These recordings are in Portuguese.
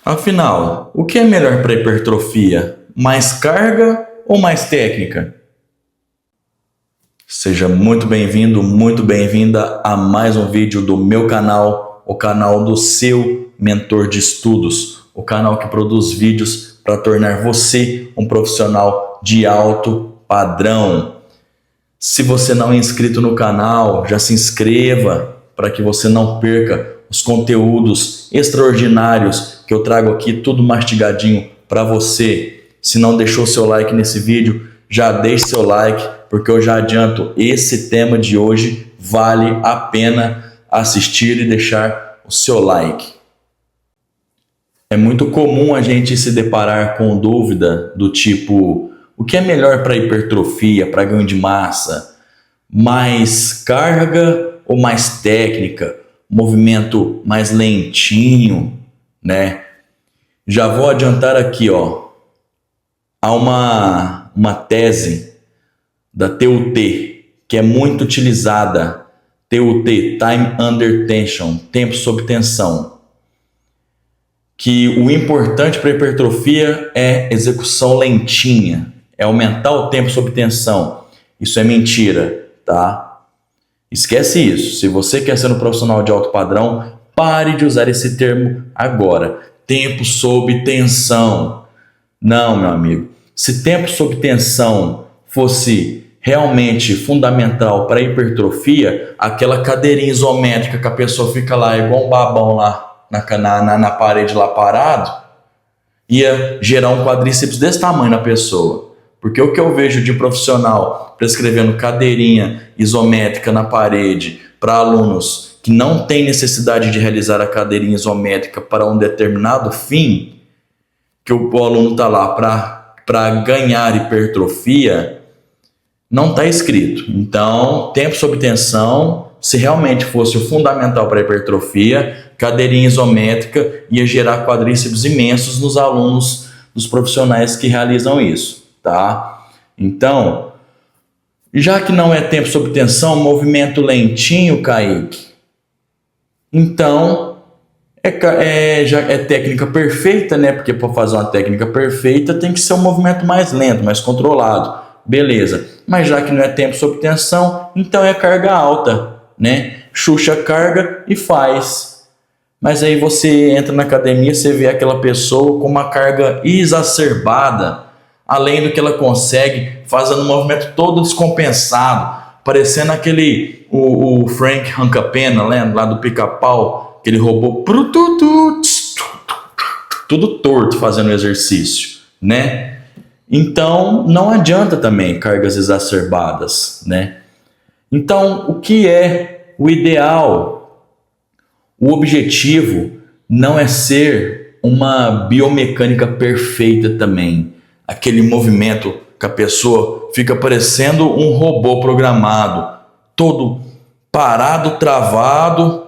Afinal, o que é melhor para hipertrofia? Mais carga ou mais técnica? Seja muito bem-vindo, muito bem-vinda a mais um vídeo do meu canal, o canal do seu mentor de estudos, o canal que produz vídeos para tornar você um profissional de alto padrão. Se você não é inscrito no canal, já se inscreva para que você não perca os conteúdos extraordinários que eu trago aqui, tudo mastigadinho para você. Se não deixou seu like nesse vídeo, já deixe seu like, porque eu já adianto, esse tema de hoje vale a pena assistir e deixar o seu like. É muito comum a gente se deparar com dúvida do tipo: o que é melhor para hipertrofia, para ganho de massa? Mais carga ou mais técnica? Movimento mais lentinho, né? Já vou adiantar aqui, ó. Há uma tese da TUT que é muito utilizada, TUT, Time Under Tension, tempo sob tensão, que o importante para a hipertrofia é execução lentinha, é aumentar o tempo sob tensão. Isso é mentira, tá? Esquece isso. Se você quer ser um profissional de alto padrão, pare de usar esse termo agora. Tempo sob tensão. Não, meu amigo. Se tempo sob tensão fosse realmente fundamental para a hipertrofia, aquela cadeirinha isométrica que a pessoa fica lá igual um babão lá na parede lá parado, ia gerar um quadríceps desse tamanho na pessoa. Porque o que eu vejo de profissional prescrevendo cadeirinha isométrica na parede para alunos que não têm necessidade de realizar a cadeirinha isométrica para um determinado fim, que o aluno está lá para ganhar hipertrofia, não está escrito. Então, tempo sob tensão, se realmente fosse o fundamental para a hipertrofia, cadeirinha isométrica ia gerar quadríceps imensos nos alunos, dos profissionais que realizam isso, tá? Então, já que não é tempo sob tensão, movimento lentinho, Kaique, então já é técnica perfeita, né? Porque para fazer uma técnica perfeita tem que ser um movimento mais lento, mais controlado. Beleza. Mas já que não é tempo sob tensão, então é carga alta, né? Xuxa a carga e faz. Mas aí você entra na academia, você vê aquela pessoa com uma carga exacerbada, além do que ela consegue, fazendo um movimento todo descompensado, parecendo o Frank Rancapena, né? Lá do Pica-Pau, aquele robô tudo torto fazendo exercício, né? Então, não adianta também cargas exacerbadas, né? Então, o que é o ideal? O objetivo não é ser uma biomecânica perfeita também. Aquele movimento que a pessoa fica parecendo um robô programado, todo parado, travado,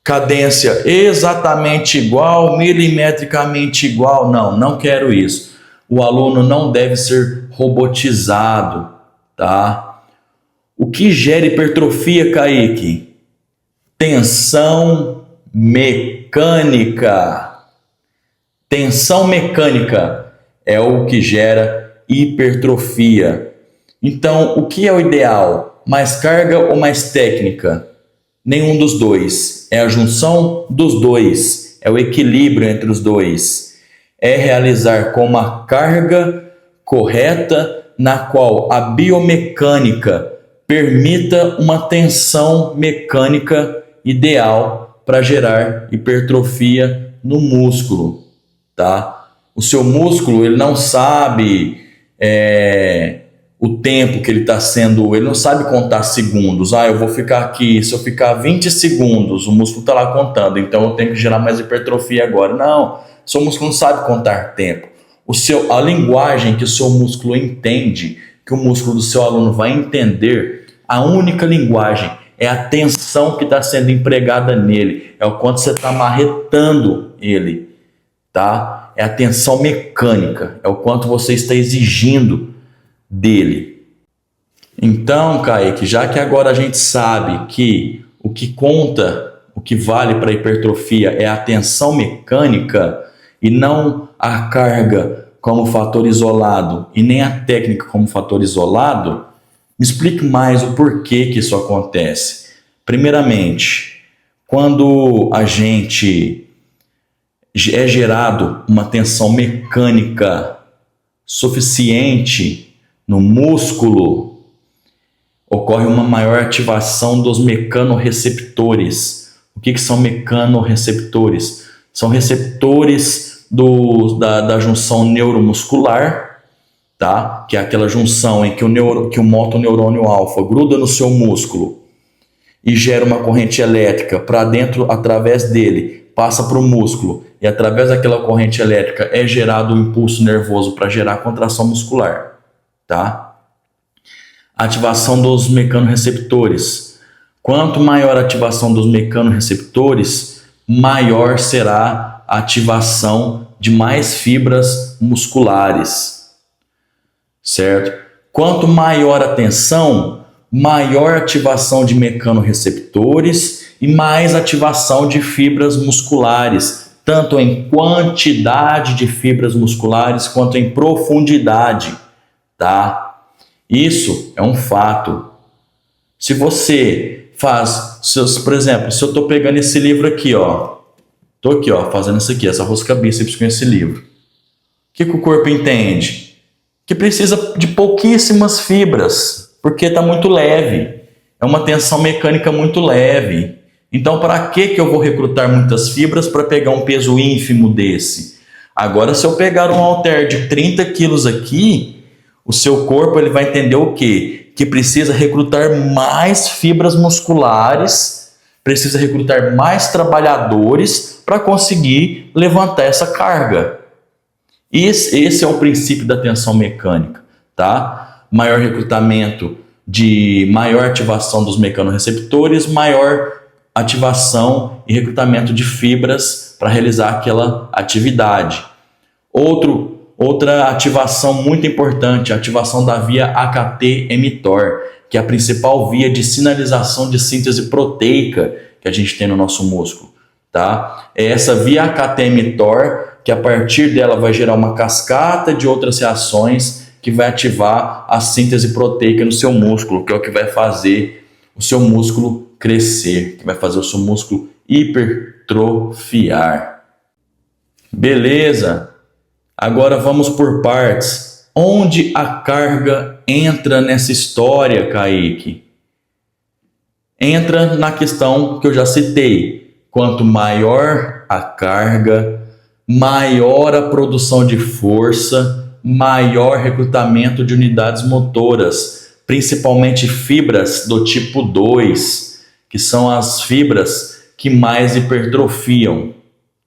cadência exatamente igual, milimetricamente igual. Não quero isso. O aluno não deve ser robotizado, tá? O que gera hipertrofia, Kaique? Tensão mecânica. Tensão mecânica é o que gera hipertrofia. Então, o que é o ideal? Mais carga ou mais técnica? Nenhum dos dois. É a junção dos dois. É o equilíbrio entre os dois. É realizar com uma carga correta na qual a biomecânica permita uma tensão mecânica ideal para gerar hipertrofia no músculo, tá? O seu músculo, ele não sabe o tempo que ele está sendo, ele não sabe contar segundos. Eu vou ficar aqui, se eu ficar 20 segundos, o músculo está lá contando, então eu tenho que gerar mais hipertrofia agora. Não, seu músculo não sabe contar tempo. A linguagem que o seu músculo entende, que o músculo do seu aluno vai entender, a única linguagem é a tensão que está sendo empregada nele, é o quanto você está marretando ele, tá? É a tensão mecânica, é o quanto você está exigindo dele. Então, Kaique, já que agora a gente sabe que o que conta o que vale para a hipertrofia é a tensão mecânica e não a carga como fator isolado e nem a técnica como fator isolado, me explique mais o porquê que isso acontece. Primeiramente, quando a gente é gerado uma tensão mecânica suficiente no músculo, ocorre uma maior ativação dos mecanorreceptores. O que são mecanorreceptores? São receptores da junção neuromuscular, tá? Que é aquela junção em que o motoneurônio alfa gruda no seu músculo e gera uma corrente elétrica para dentro através dele, passa para o músculo e através daquela corrente elétrica é gerado um impulso nervoso para gerar contração muscular, tá? Ativação dos mecanorreceptores. Quanto maior a ativação dos mecanorreceptores, maior será a ativação de mais fibras musculares, certo? Quanto maior a tensão, maior ativação de mecanorreceptores e mais ativação de fibras musculares, tanto em quantidade de fibras musculares quanto em profundidade, tá? Isso é um fato. Se você faz, por exemplo, se eu estou pegando esse livro aqui, ó, estou aqui, ó, fazendo isso aqui, essa rosca bíceps com esse livro, o que o corpo entende? Que precisa de pouquíssimas fibras, porque está muito leve, é uma tensão mecânica muito leve. Então, para que eu vou recrutar muitas fibras para pegar um peso ínfimo desse? Agora, se eu pegar um halter de 30 quilos aqui, o seu corpo ele vai entender o quê? Que precisa recrutar mais fibras musculares, precisa recrutar mais trabalhadores para conseguir levantar essa carga. Esse é o princípio da tensão mecânica, tá? Maior recrutamento maior ativação dos mecanorreceptores, maior ativação e recrutamento de fibras para realizar aquela atividade. Outra ativação muito importante, a ativação da via AKT-mTOR, que é a principal via de sinalização de síntese proteica que a gente tem no nosso músculo, tá? É essa via AKT-mTOR que a partir dela vai gerar uma cascata de outras reações que vai ativar a síntese proteica no seu músculo, que é o que vai fazer o seu músculo crescer, que vai fazer o seu músculo hipertrofiar. Beleza? Agora vamos por partes. Onde a carga entra nessa história, Kaique? Entra na questão que eu já citei. Quanto maior a carga, maior a produção de força, maior recrutamento de unidades motoras, principalmente fibras do tipo 2, que são as fibras que mais hipertrofiam,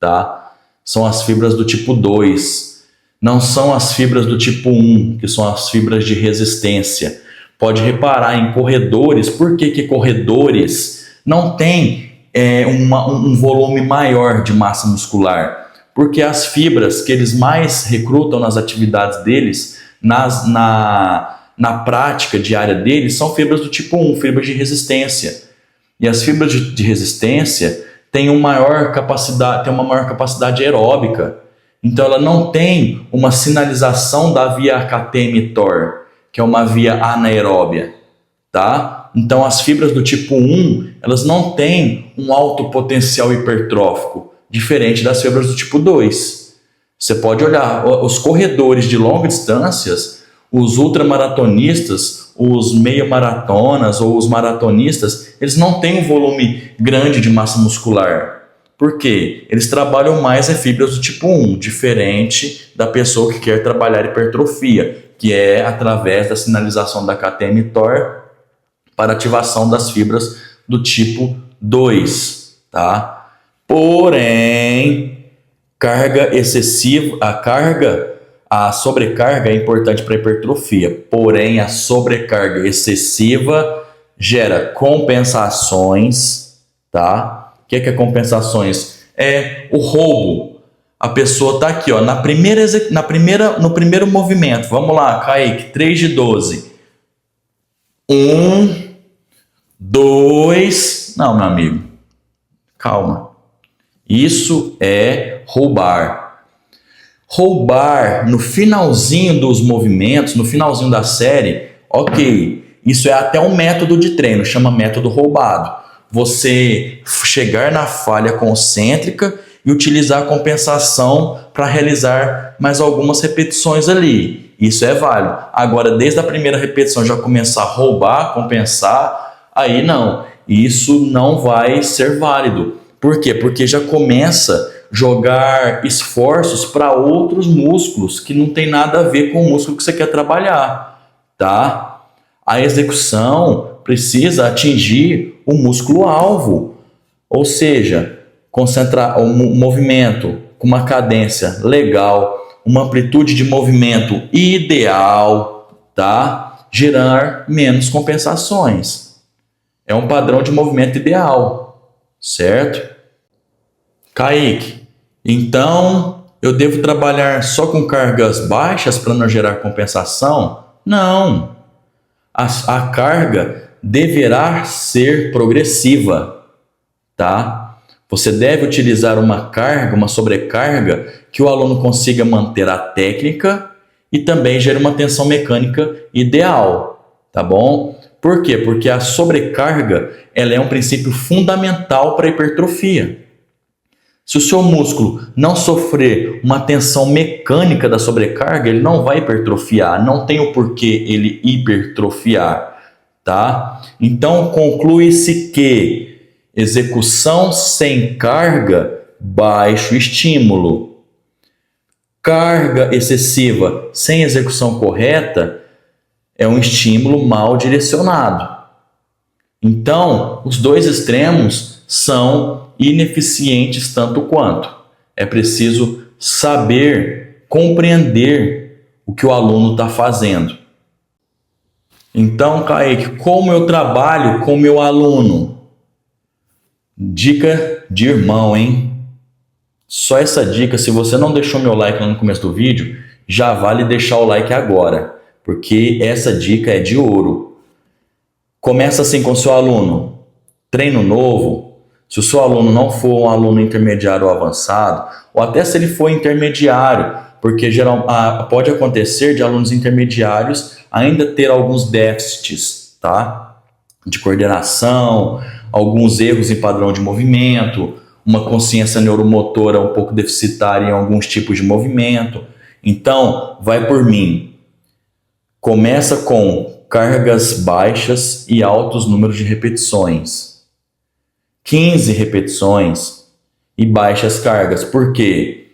tá? São as fibras do tipo 2. Não são as fibras do tipo 1, que são as fibras de resistência. Pode reparar em corredores. Por que corredores não têm um volume maior de massa muscular? Porque as fibras que eles mais recrutam nas atividades deles, na prática diária deles, são fibras do tipo 1, fibras de resistência. E as fibras de resistência têm uma maior capacidade aeróbica. Então, ela não tem uma sinalização da via AKT-mTOR, que é uma via anaeróbia, tá? Então, as fibras do tipo 1, elas não têm um alto potencial hipertrófico, diferente das fibras do tipo 2. Você pode olhar, os corredores de longas distâncias, os ultramaratonistas, os meio-maratonas ou os maratonistas, eles não têm um volume grande de massa muscular. Por quê? Eles trabalham mais fibras do tipo 1, diferente da pessoa que quer trabalhar hipertrofia, que é através da sinalização da AKT-mTOR para ativação das fibras do tipo 2, tá? Porém, carga excessiva, a sobrecarga é importante para a hipertrofia, porém a sobrecarga excessiva gera compensações, tá? O que é compensações? É o roubo. A pessoa está aqui, ó, no primeiro movimento. Vamos lá, Kaique, 3 de 12. 1, 2... Não, meu amigo. Calma. Isso é roubar. Roubar no finalzinho dos movimentos, no finalzinho da série, ok. Isso é até um método de treino, chama método roubado. Você chegar na falha concêntrica e utilizar a compensação para realizar mais algumas repetições ali. Isso é válido. Agora, desde a primeira repetição já começar a roubar, compensar, aí não. Isso não vai ser válido. Por quê? Porque já começa a jogar esforços para outros músculos que não tem nada a ver com o músculo que você quer trabalhar, tá? A execução precisa atingir o músculo-alvo, ou seja, concentrar o movimento com uma cadência legal, uma amplitude de movimento ideal, tá? Gerar menos compensações. É um padrão de movimento ideal, certo? Kaique, então eu devo trabalhar só com cargas baixas para não gerar compensação? Não. A carga deverá ser progressiva, tá? Você deve utilizar uma carga, uma sobrecarga, que o aluno consiga manter a técnica e também gere uma tensão mecânica ideal, tá bom? Por quê? Porque a sobrecarga ela é um princípio fundamental para a hipertrofia. Se o seu músculo não sofrer uma tensão mecânica da sobrecarga, ele não vai hipertrofiar, não tem o porquê ele hipertrofiar, tá? Então conclui-se que execução sem carga, baixo estímulo. Carga excessiva sem execução correta é um estímulo mal direcionado. Então, os dois extremos são ineficientes tanto quanto. É preciso saber, compreender o que o aluno está fazendo. Então, Kaique, como eu trabalho com meu aluno? Dica de irmão, hein? Só essa dica, se você não deixou meu like lá no começo do vídeo, já vale deixar o like agora, porque essa dica é de ouro. Começa assim com o seu aluno. Treino novo. Se o seu aluno não for um aluno intermediário ou avançado, ou até se ele for intermediário, porque pode acontecer de alunos intermediários ainda ter alguns déficits, tá? De coordenação, alguns erros em padrão de movimento, uma consciência neuromotora um pouco deficitária em alguns tipos de movimento. Então, vai por mim. Começa com cargas baixas e altos números de repetições. 15 repetições e baixas cargas. Por quê?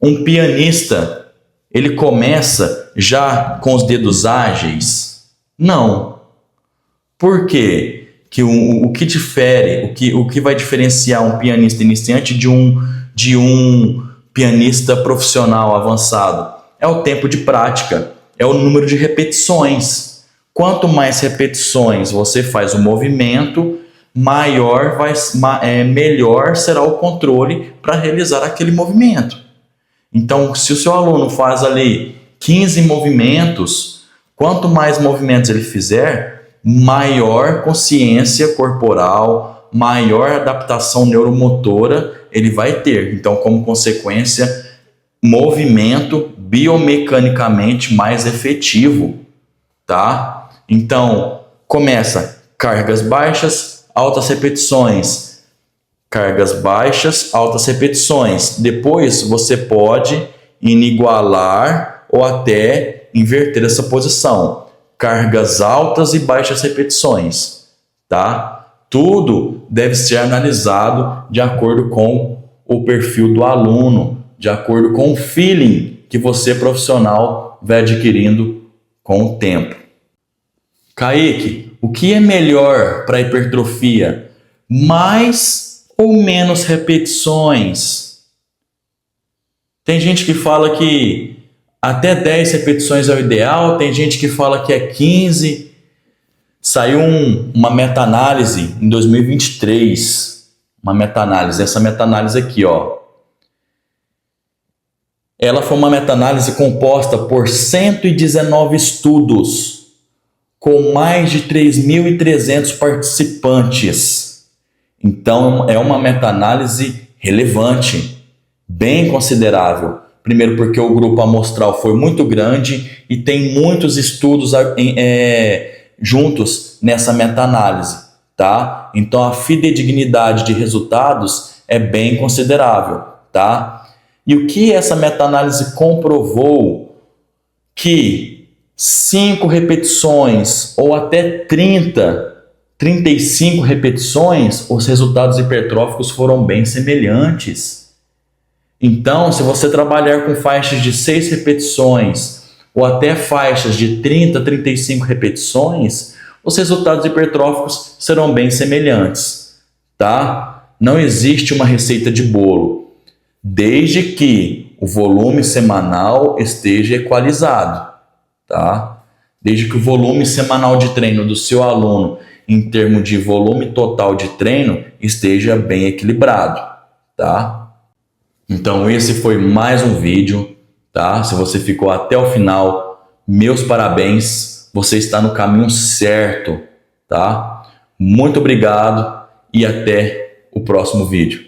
Um pianista, ele começa já com os dedos ágeis? Não. Por quê? O que difere, o que vai diferenciar um pianista iniciante de um pianista profissional avançado? É o tempo de prática, é o número de repetições. Quanto mais repetições você faz o movimento, melhor será o controle para realizar aquele movimento. Então, se o seu aluno faz ali 15 movimentos, quanto mais movimentos ele fizer, maior consciência corporal, maior adaptação neuromotora ele vai ter. Então, como consequência, movimento biomecanicamente mais efetivo, tá? Então, começa cargas baixas, altas repetições, cargas baixas, altas repetições. Depois você pode igualar ou até inverter essa posição. Cargas altas e baixas repetições, tá? Tudo deve ser analisado de acordo com o perfil do aluno, de acordo com o feeling que você profissional vai adquirindo com o tempo. Kaique, o que é melhor para a hipertrofia? Mais ou menos repetições? Tem gente que fala que até 10 repetições é o ideal, tem gente que fala que é 15. Saiu uma meta-análise em 2023. Uma meta-análise. Essa meta-análise aqui, ó. Ela foi uma meta-análise composta por 119 estudos, com mais de 3.300 participantes. Então, é uma meta-análise relevante, bem considerável. Primeiro, porque o grupo amostral foi muito grande e tem muitos estudos juntos nessa meta-análise, tá? Então, a fidedignidade de resultados é bem considerável, tá? E o que essa meta-análise comprovou? Que 5 repetições ou até 35 repetições, os resultados hipertróficos foram bem semelhantes. Então, se você trabalhar com faixas de 6 repetições ou até faixas de 30, 35 repetições, os resultados hipertróficos serão bem semelhantes, tá? Não existe uma receita de bolo, desde que o volume semanal esteja equalizado, tá? Desde que o volume semanal de treino do seu aluno, em termos de volume total de treino, esteja bem equilibrado, tá? Então esse foi mais um vídeo, tá? Se você ficou até o final, meus parabéns, você está no caminho certo, tá? Muito obrigado e até o próximo vídeo.